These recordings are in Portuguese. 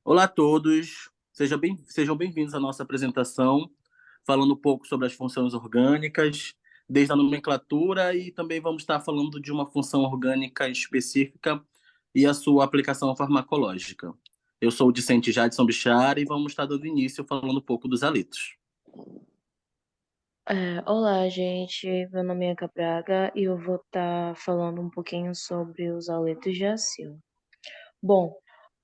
Olá a todos, sejam bem-vindos à nossa apresentação, falando um pouco sobre as funções orgânicas, desde a nomenclatura e também vamos estar falando de uma função orgânica específica e a sua aplicação farmacológica. Eu sou o discente Jadson Bichara e vamos estar dando início falando um pouco dos halitos. Olá, gente. Meu nome é Gabraga e eu vou estar falando um pouquinho sobre os aletos de acila. Bom,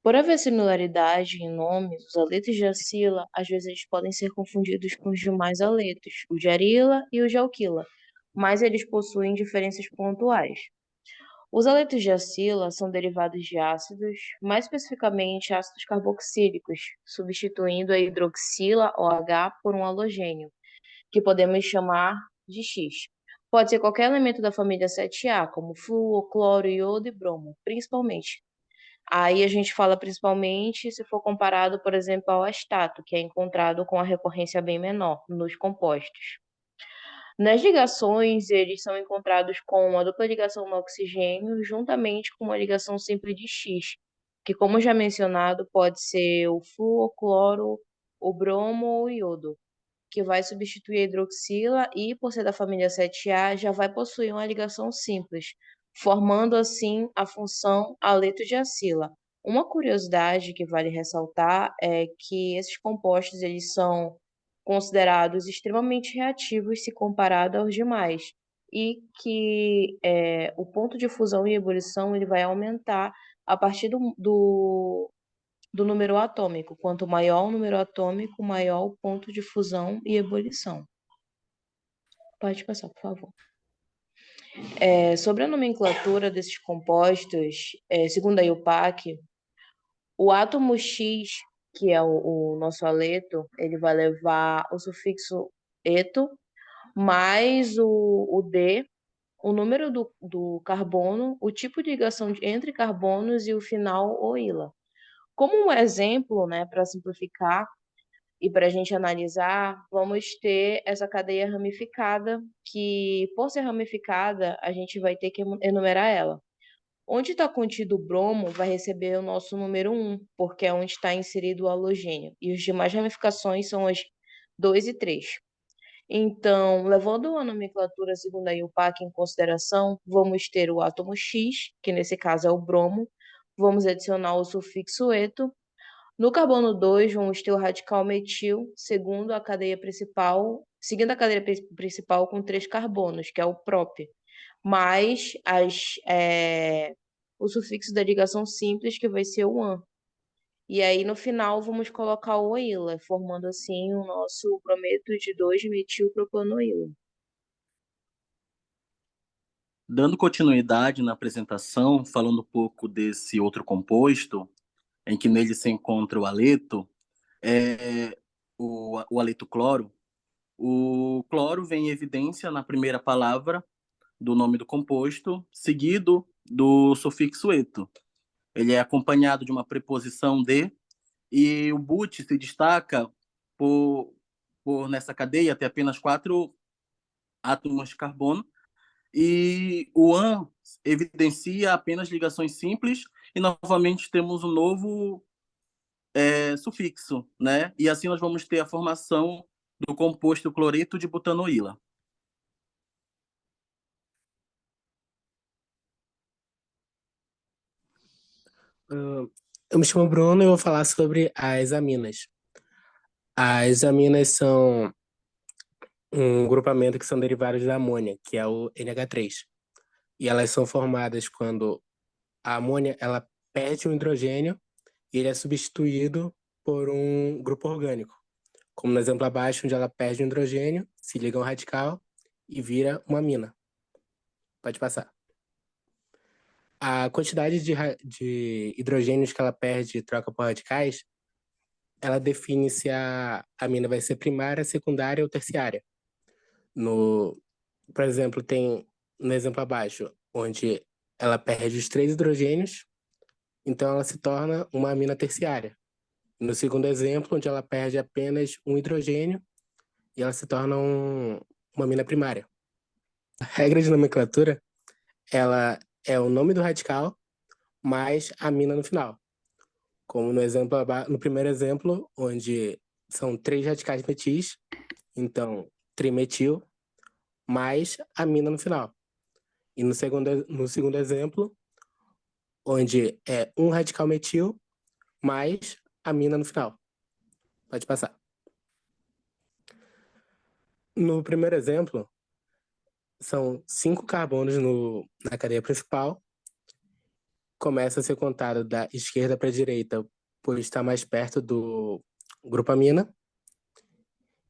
por haver similaridade em nomes, os aletos de acila às vezes eles podem ser confundidos com os demais aletos, o de arila e o de alquila, mas eles possuem diferenças pontuais. Os aletos de acila são derivados de ácidos, mais especificamente ácidos carboxílicos, substituindo a hidroxila OH por um halogênio que podemos chamar de X. Pode ser qualquer elemento da família 7A, como flúor, cloro, iodo e bromo, principalmente. Aí a gente fala principalmente se for comparado, por exemplo, ao astato, que é encontrado com a recorrência bem menor nos compostos. Nas ligações, eles são encontrados com a dupla ligação no oxigênio, juntamente com uma ligação simples de X, que, como já mencionado, pode ser o flúor, cloro, o bromo ou o iodo, que vai substituir a hidroxila e, por ser da família 7A, já vai possuir uma ligação simples, formando assim a função aleto de acila. Uma curiosidade que vale ressaltar é que esses compostos eles são considerados extremamente reativos se comparado aos demais e que o ponto de fusão e ebulição ele vai aumentar a partir do número atômico. Quanto maior o número atômico, maior o ponto de fusão e ebulição. Pode passar, por favor. Sobre a nomenclatura desses compostos, segundo a IUPAC, o átomo X, que é o nosso aleto, ele vai levar o sufixo eto, mais o D, o número do carbono, o tipo de ligação entre carbonos e o final o ila. Como um exemplo, né, para simplificar, e para a gente analisar, vamos ter essa cadeia ramificada, que por ser ramificada, a gente vai ter que enumerar ela. Onde está contido o bromo vai receber o nosso número 1, porque é onde está inserido o halogênio, e as demais ramificações são as 2 e 3. Então, levando a nomenclatura segundo a IUPAC em consideração, vamos ter o átomo X, que nesse caso é o bromo, vamos adicionar o sufixo eto, no carbono 2, vamos ter o radical metil, seguindo a cadeia principal com 3 carbonos, que é o prop, mais o sufixo da ligação simples, que vai ser o an. E aí, no final, vamos colocar o ila, formando assim o nosso brometo de 2-metilpropanoíla. Dando continuidade na apresentação, falando um pouco desse outro composto, em que nele se encontra o aleto, o aleto cloro. O cloro vem em evidência na primeira palavra do nome do composto, seguido do sufixo eto. Ele é acompanhado de uma preposição de, e o but se destaca por, por nessa cadeia ter apenas 4 átomos de carbono, e o an evidencia apenas ligações simples, e novamente temos um novo sufixo, né? E assim nós vamos ter a formação do composto cloreto de butanoíla. Eu me chamo Bruno e eu vou falar sobre as aminas. As aminas são um grupamento que são derivados da amônia, que é o NH3. E elas são formadas quando a amônia ela perde o hidrogênio e ele é substituído por um grupo orgânico. Como no exemplo abaixo, onde ela perde o hidrogênio, se liga a um radical e vira uma amina. Pode passar. A quantidade de hidrogênios que ela perde e troca por radicais, ela define se a amina vai ser primária, secundária ou terciária. Por exemplo, tem no exemplo abaixo, onde ela perde os 3 hidrogênios, então ela se torna uma amina terciária. No segundo exemplo, onde ela perde apenas um hidrogênio e ela se torna uma amina primária. A regra de nomenclatura, ela é o nome do radical mais a amina no final. como no primeiro exemplo, onde são 3 radicais metis, então trimetil, mais amina no final. E no segundo exemplo, onde é um radical metil mais amina no final. Pode passar. No primeiro exemplo, são 5 carbonos na cadeia principal. Começa a ser contado da esquerda para a direita, por estar mais perto do grupo amina.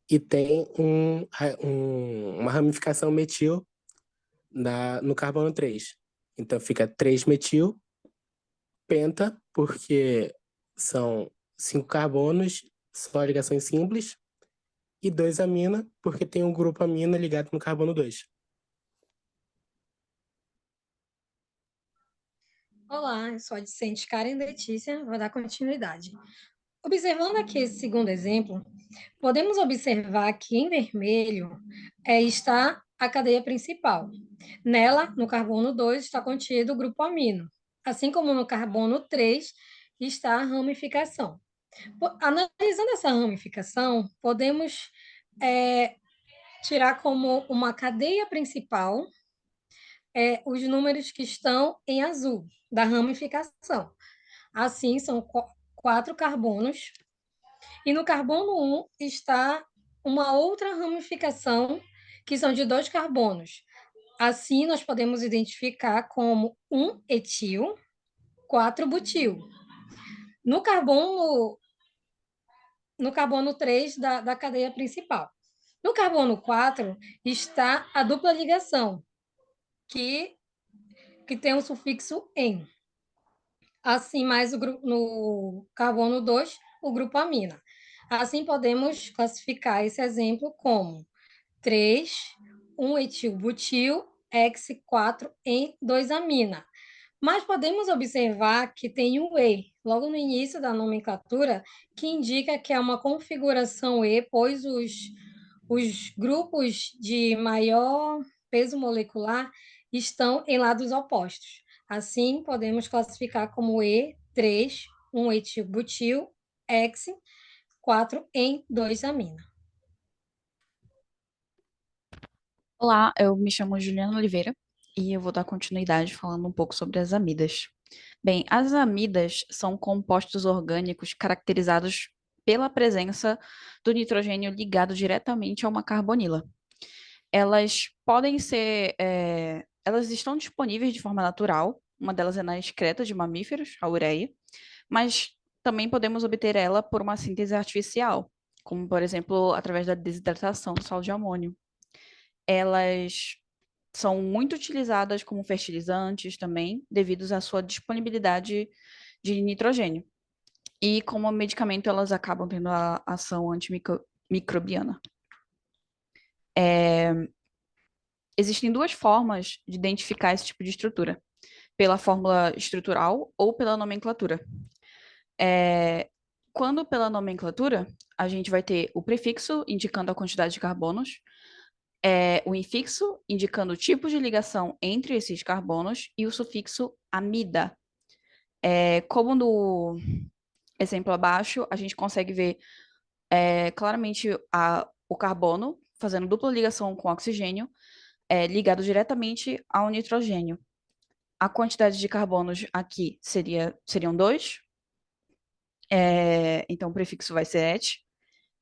E tem uma ramificação metil no carbono 3. Então fica 3-metil, penta, porque são 5 carbonos, só ligações simples, e 2-amina, porque tem um grupo amina ligado no carbono 2. Olá, eu sou a discente Karen Letícia, vou dar continuidade. Observando aqui esse segundo exemplo, podemos observar que em vermelho está a cadeia principal. Nela, no carbono 2, está contido o grupo amino, assim como no carbono 3 está a ramificação. Analisando essa ramificação, podemos tirar como uma cadeia principal os números que estão em azul, da ramificação. Assim, são 4 carbonos. E no carbono 1 está uma outra ramificação, que são de 2 carbonos. Assim, nós podemos identificar como 1 etil, 4 butil. No carbono 3 da cadeia principal. No carbono 4 está a dupla ligação, que tem o sufixo "en". Assim, mais no carbono 2, o grupo amina. Assim, podemos classificar esse exemplo como 3, 1-etilbutil, X4 em 2-amina. Mas podemos observar que tem o E, logo no início da nomenclatura, que indica que é uma configuração E, pois os grupos de maior peso molecular estão em lados opostos. Assim, podemos classificar como E3, 1-etilbutil, X, 4 em 2-amina. Olá, eu me chamo Juliana Oliveira e eu vou dar continuidade falando um pouco sobre as amidas. Bem, as amidas são compostos orgânicos caracterizados pela presença do nitrogênio ligado diretamente a uma carbonila. Elas podem ser, elas estão disponíveis de forma natural, uma delas é na excreta de mamíferos, a ureia, mas também podemos obter ela por uma síntese artificial, como, por exemplo, através da desidratação do sal de amônio. Elas são muito utilizadas como fertilizantes também, devido à sua disponibilidade de nitrogênio. E como medicamento, elas acabam tendo a ação antimicrobiana. Existem 2 formas de identificar esse tipo de estrutura: pela fórmula estrutural ou pela nomenclatura. Quando pela nomenclatura, a gente vai ter o prefixo indicando a quantidade de carbonos, o infixo indicando o tipo de ligação entre esses carbonos e o sufixo amida. Como no exemplo abaixo, a gente consegue ver claramente o carbono fazendo dupla ligação com o oxigênio, ligado diretamente ao nitrogênio. A quantidade de carbonos aqui seriam 2, então o prefixo vai ser et.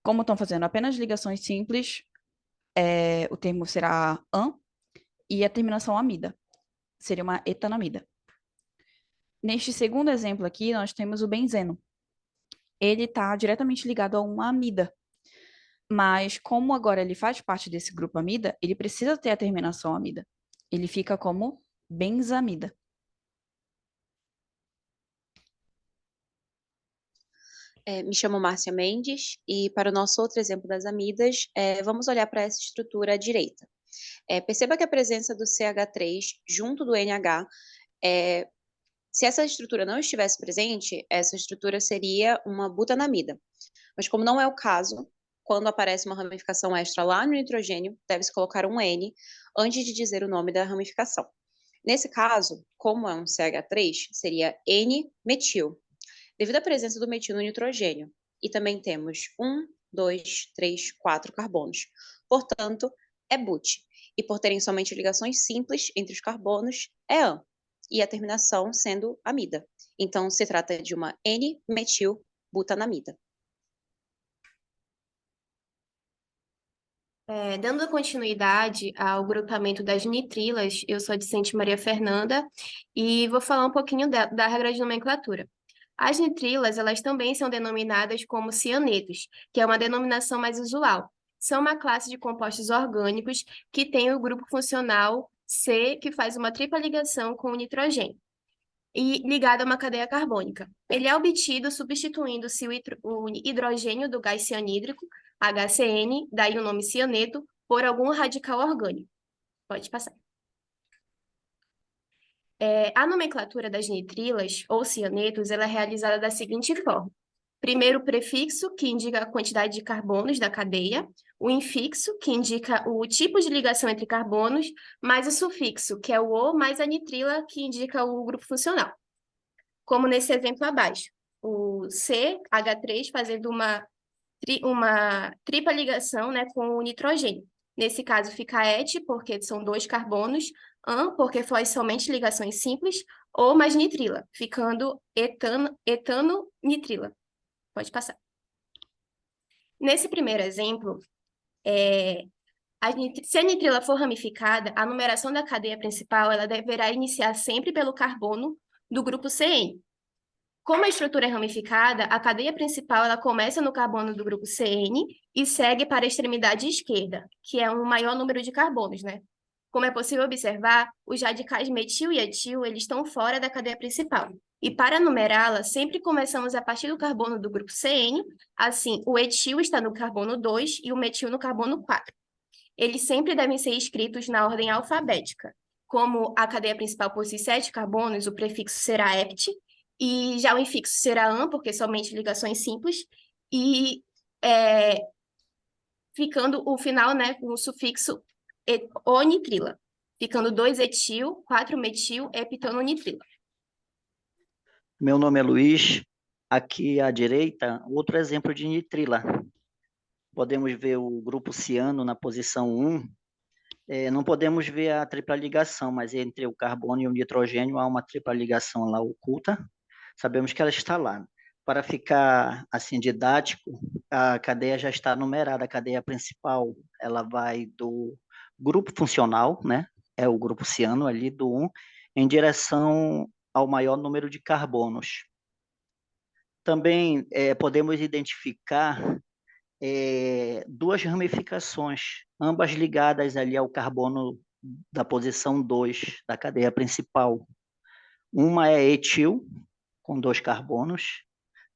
Como estão fazendo apenas ligações simples, o termo será an, e a terminação amida seria uma etanamida. Neste segundo exemplo aqui, nós temos o benzeno. Ele está diretamente ligado a uma amida, mas como agora ele faz parte desse grupo amida, ele precisa ter a terminação amida. Ele fica como benzamida. Me chamo Márcia Mendes e para o nosso outro exemplo das amidas, vamos olhar para essa estrutura à direita. Perceba que a presença do CH3 junto do NH, se essa estrutura não estivesse presente, essa estrutura seria uma butanamida. Mas como não é o caso, quando aparece uma ramificação extra lá no nitrogênio, deve-se colocar um N antes de dizer o nome da ramificação. Nesse caso, como é um CH3, seria N-metil. devido à presença do metil no nitrogênio. E também temos 1, 2, 3, 4 carbonos. Portanto, é but. E por terem somente ligações simples entre os carbonos, é an. E a terminação sendo amida. Então, se trata de uma N-metilbutanamida. Dando continuidade ao grupamento das nitrilas, eu sou a discente Maria Fernanda e vou falar um pouquinho da regra de nomenclatura. As nitrilas, elas também são denominadas como cianetos, que é uma denominação mais usual. São uma classe de compostos orgânicos que tem o grupo funcional C, que faz uma tripla ligação com o nitrogênio e ligado a uma cadeia carbônica. Ele é obtido substituindo-se o hidrogênio do gás cianídrico, HCN, daí o nome cianeto, por algum radical orgânico. Pode passar. A nomenclatura das nitrilas, ou cianetos, ela é realizada da seguinte forma. Primeiro o prefixo, que indica a quantidade de carbonos da cadeia, o infixo, que indica o tipo de ligação entre carbonos, mais o sufixo, que é o O, mais a nitrila, que indica o grupo funcional. Como nesse exemplo abaixo. O CH3 fazendo uma tripla ligação, né, com o nitrogênio. Nesse caso fica et, porque são 2 carbonos, an, porque faz somente ligações simples, ou mais nitrila, ficando etano-nitrila. Pode passar. Nesse primeiro exemplo, se a nitrila for ramificada, a numeração da cadeia principal ela deverá iniciar sempre pelo carbono do grupo CN. Como a estrutura é ramificada, a cadeia principal ela começa no carbono do grupo CN e segue para a extremidade esquerda, que é um maior número de carbonos, né? Como é possível observar, os radicais metil e etil eles estão fora da cadeia principal. E para numerá-la, sempre começamos a partir do carbono do grupo CN, assim, o etil está no carbono 2 e o metil no carbono 4. Eles sempre devem ser escritos na ordem alfabética. Como a cadeia principal possui 7 carbonos, o prefixo será ept, e já o infixo será an, porque somente ligações simples, e ficando o final, né, com o sufixo onitrila, ficando 2-etil, 4-metil, heptanonitrila. Meu nome é Luiz. Aqui à direita, outro exemplo de nitrila. Podemos ver o grupo ciano na posição 1. Não podemos ver a tripla ligação, mas entre o carbono e o nitrogênio há uma tripla ligação lá oculta. Sabemos que ela está lá. Para ficar assim didático, a cadeia já está numerada. A cadeia principal, ela vai do grupo funcional, né? É o grupo ciano ali do 1, em direção ao maior número de carbonos. Também podemos identificar duas ramificações, ambas ligadas ali ao carbono da posição 2 da cadeia principal. Uma é etil, com 2 carbonos,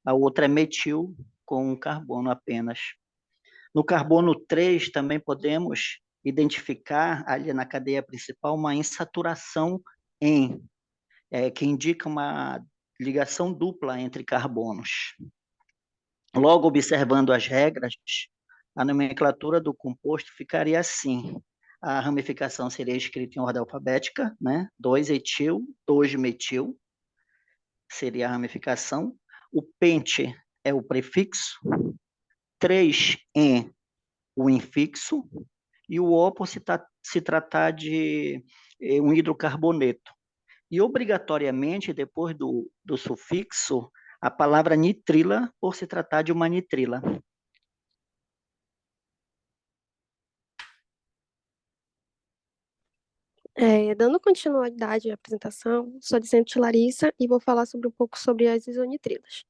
a outra é metil, com 1 carbono apenas. No carbono 3 também podemos identificar ali na cadeia principal uma insaturação em, que indica uma ligação dupla entre carbonos. Logo, observando as regras, a nomenclatura do composto ficaria assim. A ramificação seria escrita em ordem alfabética, né? 2-etil, 2-metil, seria a ramificação. O pente é o prefixo, 3-en, o infixo, e o O por se tratar de um hidrocarboneto. E, obrigatoriamente, depois do sufixo, a palavra nitrila, por se tratar de uma nitrila. Dando continuidade à apresentação, sou discente Larissa e vou falar um pouco sobre as isonitrilas,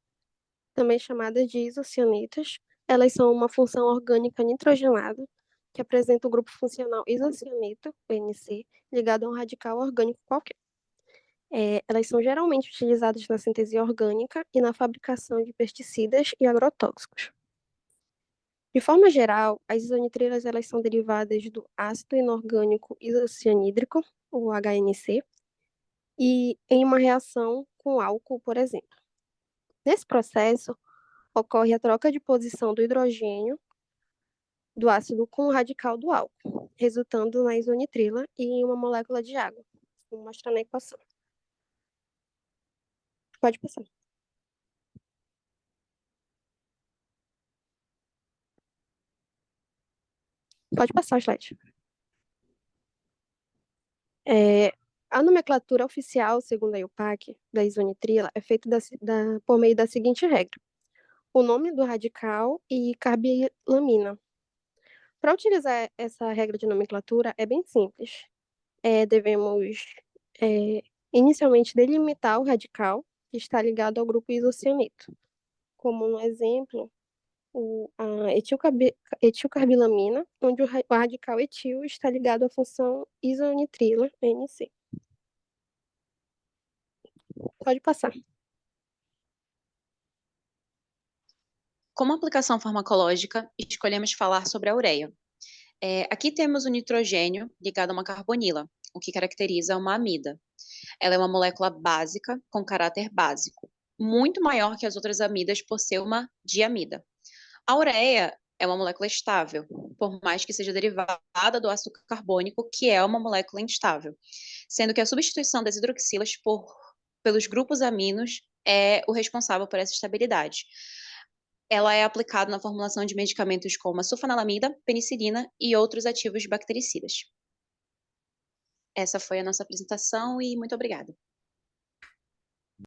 também chamadas de isocianetas. Elas são uma função orgânica nitrogenada que apresenta o grupo funcional isocianeto, NC, ligado a um radical orgânico qualquer. Elas são geralmente utilizadas na síntese orgânica e na fabricação de pesticidas e agrotóxicos. De forma geral, as isonitrilas elas são derivadas do ácido inorgânico isocianídrico, o HNC, e em uma reação com álcool, por exemplo. Nesse processo, ocorre a troca de posição do hidrogênio do ácido com o radical do álcool, resultando na isonitrila e em uma molécula de água. Vou mostrar na equação. Pode passar. Pode passar o slide. A nomenclatura oficial, segundo a IUPAC, da isonitrila, é feita por meio da seguinte regra: o nome do radical e carbilamina. Para utilizar essa regra de nomenclatura, é bem simples. Devemos, inicialmente, delimitar o radical que está ligado ao grupo isocianeto. Como no exemplo, a etilcarbilamina, onde o radical etil está ligado à função isonitrila, NC. Pode passar. Como aplicação farmacológica, escolhemos falar sobre a ureia. Aqui temos o nitrogênio ligado a uma carbonila, o que caracteriza uma amida. Ela é uma molécula básica com caráter básico, muito maior que as outras amidas por ser uma diamida. A ureia é uma molécula estável, por mais que seja derivada do ácido carbônico, que é uma molécula instável, sendo que a substituição das hidroxilas pelos grupos aminos é o responsável por essa estabilidade. Ela é aplicada na formulação de medicamentos como a sulfanilamida, penicilina e outros ativos bactericidas. Essa foi a nossa apresentação e muito obrigada.